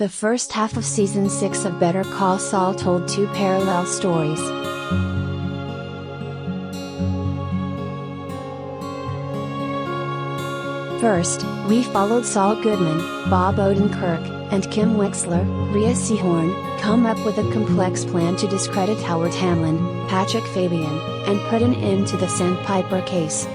The first half of Season 6 of Better Call Saul told two parallel stories. First, we followed Saul Goodman, Bob Odenkirk, and Kim Wexler, Rhea Seehorn, come up with a complex plan to discredit Howard Hamlin, Patrick Fabian, and put an end to the Sandpiper case.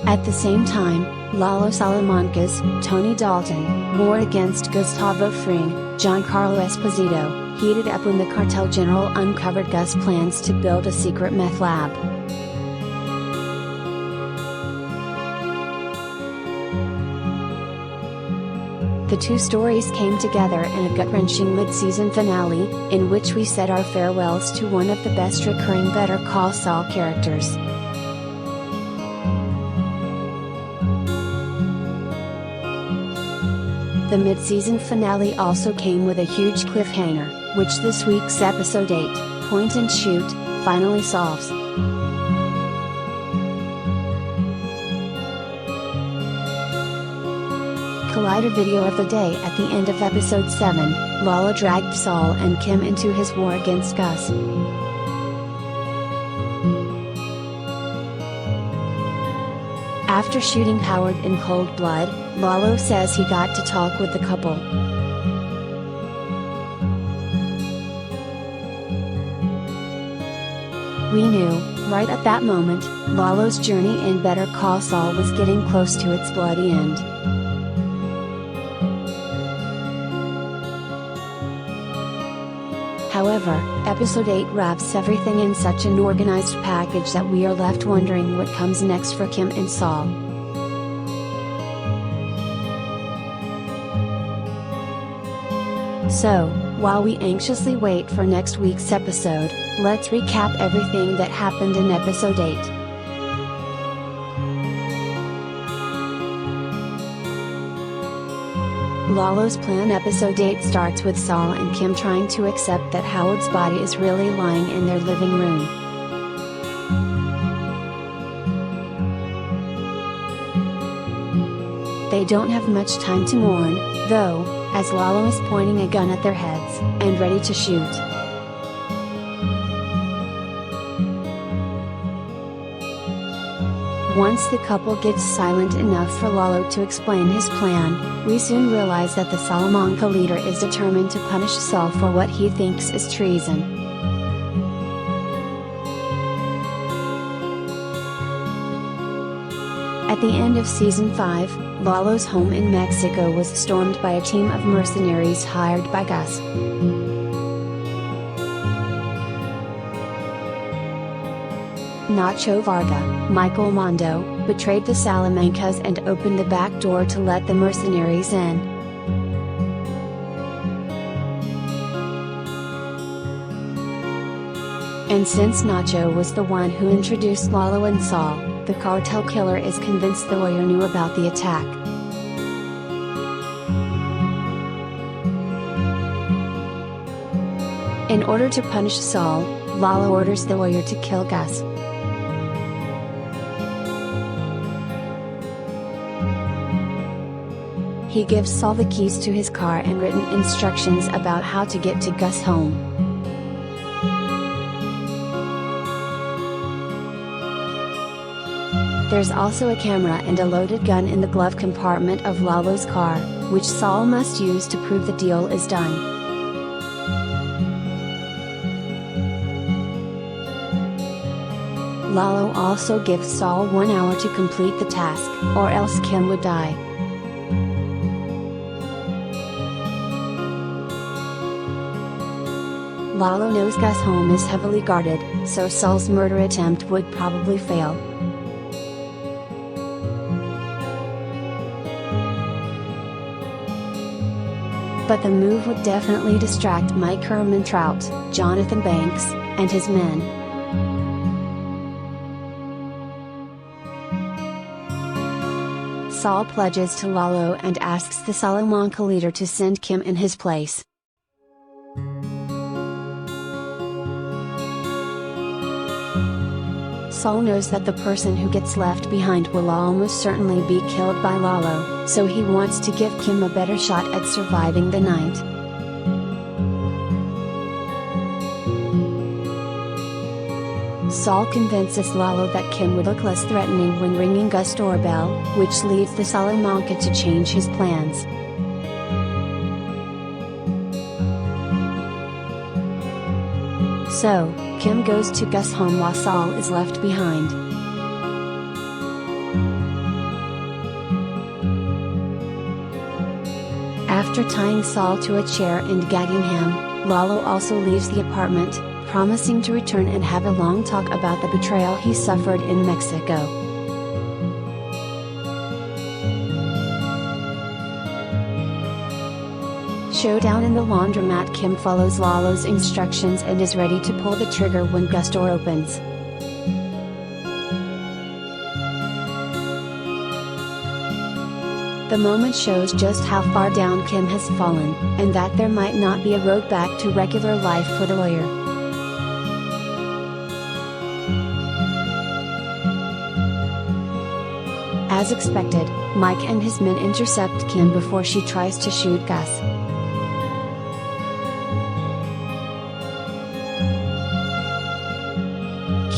At the same time, Lalo Salamanca's Tony Dalton warred against Gustavo Fring, Giancarlo Esposito, heated up when the cartel general uncovered Gus' plans to build a secret meth lab. The two stories came together in a gut-wrenching mid-season finale, in which we said our farewells to one of the best recurring Better Call Saul characters. The mid-season finale also came with a huge cliffhanger, which this week's episode 8, Point and Shoot, finally solves. Collider video of the day. At the end of episode 7, Lalo dragged Saul and Kim into his war against Gus. After shooting Howard in cold blood, Lalo says he got to talk with the couple. We knew, right at that moment, Lalo's journey in Better Call Saul was getting close to its bloody end. However, episode 8 wraps everything in such an organized package that we are left wondering what comes next for Kim and Saul. So, while we anxiously wait for next week's episode, let's recap everything that happened in episode 8. Lalo's plan. Episode 8 starts with Saul and Kim trying to accept that Howard's body is really lying in their living room. They don't have much time to mourn, though, as Lalo is pointing a gun at their heads, and ready to shoot. Once the couple gets silent enough for Lalo to explain his plan, we soon realize that the Salamanca leader is determined to punish Saul for what he thinks is treason. At the end of Season 5, Lalo's home in Mexico was stormed by a team of mercenaries hired by Gus. Nacho Varga, Michael Mondo, betrayed the Salamancas and opened the back door to let the mercenaries in. And since Nacho was the one who introduced Lalo and Saul, the cartel killer is convinced the lawyer knew about the attack. In order to punish Saul, Lalo orders the lawyer to kill Gus. He gives Saul the keys to his car and written instructions about how to get to Gus' home. There's also a camera and a loaded gun in the glove compartment of Lalo's car, which Saul must use to prove the deal is done. Lalo also gives Saul 1 hour to complete the task, or else Kim would die. Lalo knows Gus' home is heavily guarded, so Saul's murder attempt would probably fail. But the move would definitely distract Mike Herman-Trout, Jonathan Banks, and his men. Saul pledges to Lalo and asks the Salamanca leader to send Kim in his place. Saul knows that the person who gets left behind will almost certainly be killed by Lalo, so he wants to give Kim a better shot at surviving the night. Saul convinces Lalo that Kim would look less threatening when ringing Gus' doorbell, which leads the Salamanca to change his plans. So, Kim goes to Gus' home while Saul is left behind. After tying Saul to a chair and gagging him, Lalo also leaves the apartment, promising to return and have a long talk about the betrayal he suffered in Mexico. Showdown in the laundromat. Kim follows Lalo's instructions and is ready to pull the trigger when Gus' door opens. The moment shows just how far down Kim has fallen, and that there might not be a road back to regular life for the lawyer. As expected, Mike and his men intercept Kim before she tries to shoot Gus.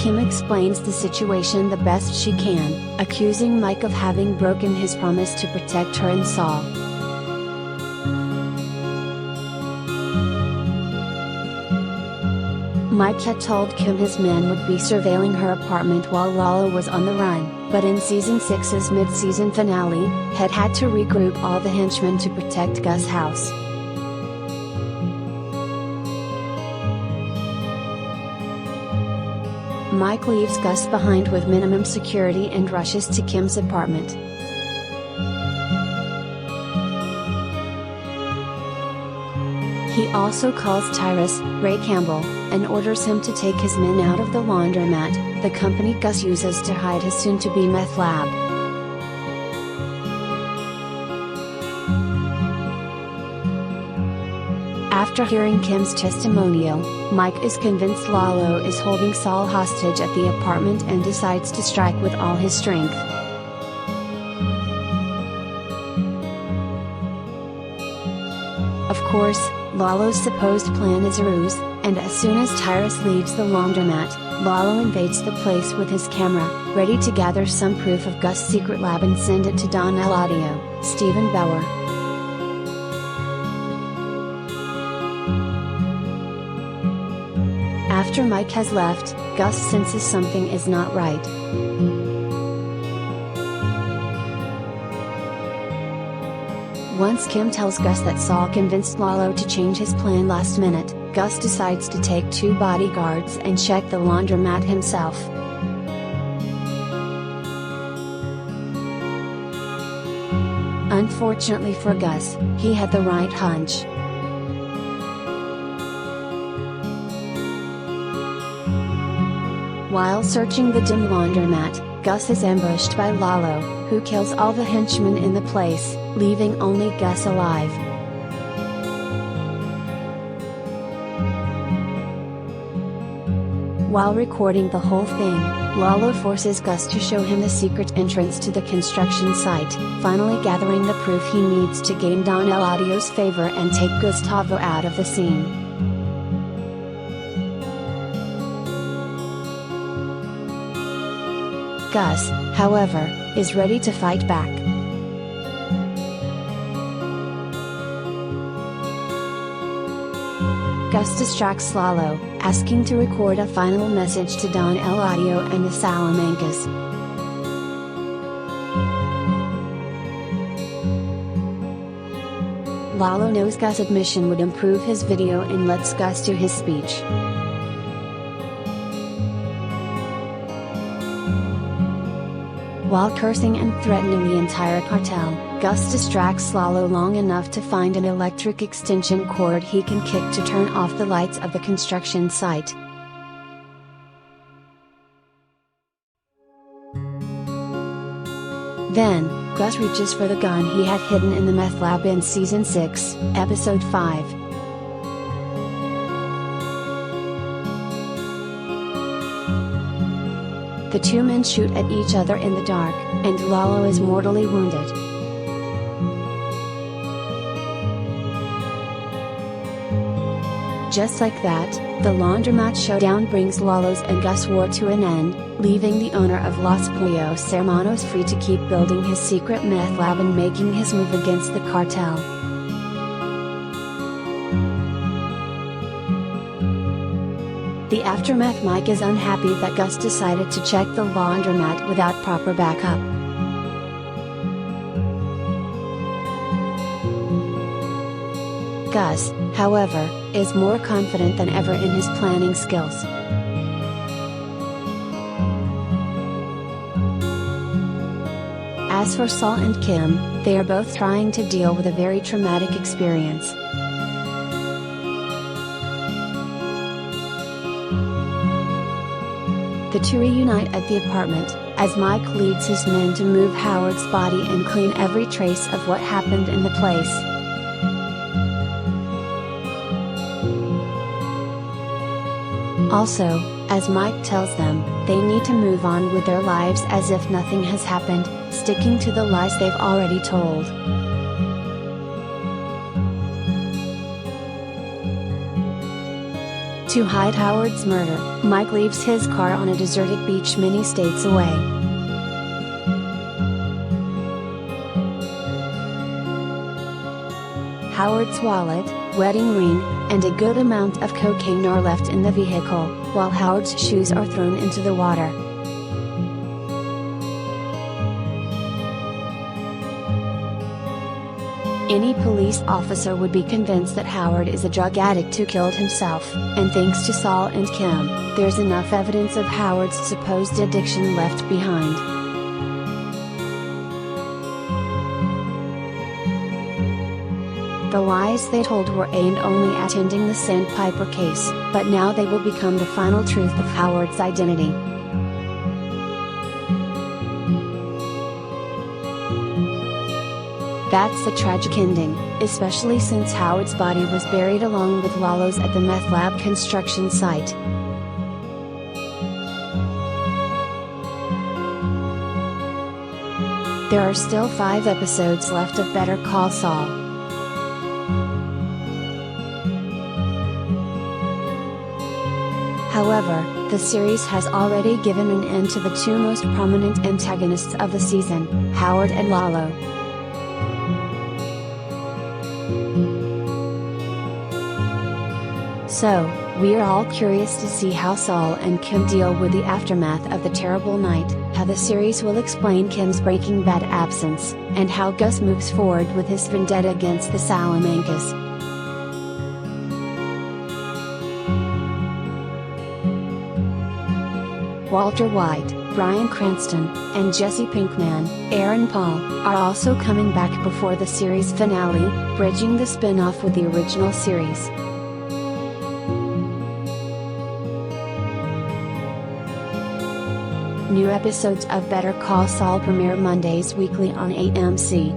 Kim explains the situation the best she can, accusing Mike of having broken his promise to protect her and Saul. Mike had told Kim his men would be surveilling her apartment while Lalo was on the run, but in Season 6's mid-season finale, had to regroup all the henchmen to protect Gus' house. Mike leaves Gus behind with minimum security and rushes to Kim's apartment. He also calls Tyrus, Ray Campbell, and orders him to take his men out of the laundromat, the company Gus uses to hide his soon-to-be meth lab. After hearing Kim's testimonial, Mike is convinced Lalo is holding Saul hostage at the apartment and decides to strike with all his strength. Of course, Lalo's supposed plan is a ruse, and as soon as Tyrus leaves the laundromat, Lalo invades the place with his camera, ready to gather some proof of Gus' secret lab and send it to Don Eladio, Stephen Bauer. After Mike has left, Gus senses something is not right. Once Kim tells Gus that Saul convinced Lalo to change his plan last minute, Gus decides to take 2 bodyguards and check the laundromat himself. Unfortunately for Gus, he had the right hunch. While searching the dim laundromat, Gus is ambushed by Lalo, who kills all the henchmen in the place, leaving only Gus alive. While recording the whole thing, Lalo forces Gus to show him the secret entrance to the construction site, finally gathering the proof he needs to gain Don Eladio's favor and take Gustavo out of the scene. Gus, however, is ready to fight back. Gus distracts Lalo, asking to record a final message to Don Eladio and the Salamancas. Lalo knows Gus' admission would improve his video and lets Gus do his speech. While cursing and threatening the entire cartel, Gus distracts Lalo long enough to find an electric extension cord he can kick to turn off the lights of the construction site. Then, Gus reaches for the gun he had hidden in the meth lab in Season 6, Episode 5. The two men shoot at each other in the dark, and Lalo is mortally wounded. Just like that, the laundromat showdown brings Lalo's and Gus' war to an end, leaving the owner of Los Pollos Hermanos free to keep building his secret meth lab and making his move against the cartel. The aftermath. Mike is unhappy that Gus decided to check the laundromat without proper backup. Gus, however, is more confident than ever in his planning skills. As for Saul and Kim, they are both trying to deal with a very traumatic experience. The two reunite at the apartment, as Mike leads his men to move Howard's body and clean every trace of what happened in the place. Also, as Mike tells them, they need to move on with their lives as if nothing has happened, sticking to the lies they've already told. To hide Howard's murder, Mike leaves his car on a deserted beach many states away. Howard's wallet, wedding ring, and a good amount of cocaine are left in the vehicle, while Howard's shoes are thrown into the water. Any police officer would be convinced that Howard is a drug addict who killed himself, and thanks to Saul and Kim, there's enough evidence of Howard's supposed addiction left behind. The lies they told were aimed only at ending the Sandpiper case, but now they will become the final truth of Howard's identity. That's the tragic ending, especially since Howard's body was buried along with Lalo's at the meth lab construction site. There are still 5 episodes left of Better Call Saul. However, the series has already given an end to the two most prominent antagonists of the season, Howard and Lalo. So, we're all curious to see how Saul and Kim deal with the aftermath of the terrible night, how the series will explain Kim's Breaking Bad absence, and how Gus moves forward with his vendetta against the Salamancas. Walter White, Bryan Cranston, and Jesse Pinkman, Aaron Paul, are also coming back before the series finale, bridging the spin-off with the original series. New episodes of Better Call Saul premiere Mondays weekly on AMC.